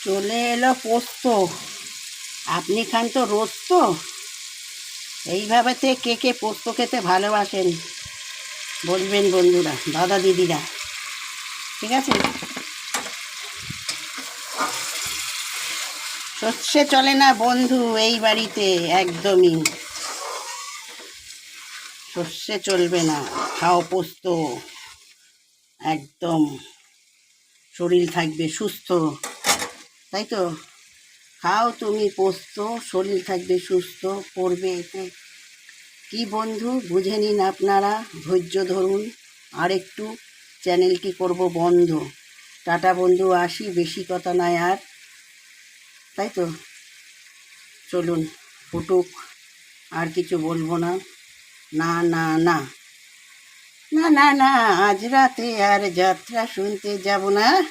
চলে এলো পোস্ত। আপনি খান তো রোজ, তো এইভাবেতে কে কে পোস্ত খেতে ভালোবাসেন বলবেন বন্ধুরা, দাদা দিদিরা। ঠিক আছে, সর্ষে চলে না বন্ধু এই বাড়িতে, একদমই সর্ষে চলবে না। খাও পোস্ত, একদম শরীর থাকবে সুস্থ। তাই তো, খাও তুমি পোস্ত, শরীর থাকবে সুস্থ। করবে এতে কি বন্ধু, বুঝে নিন আপনারা, ধৈর্য ধরুন আর একটু। চ্যানেলটি করব বন্ধ। টাটা বন্ধু, আসি, বেশি কথা নয় আর। তাই তো, চলুন ফুটুক, আর কিছু বলবো না। না না না না না না, আজ রাতে আর যাত্রা শুনতে যাব না।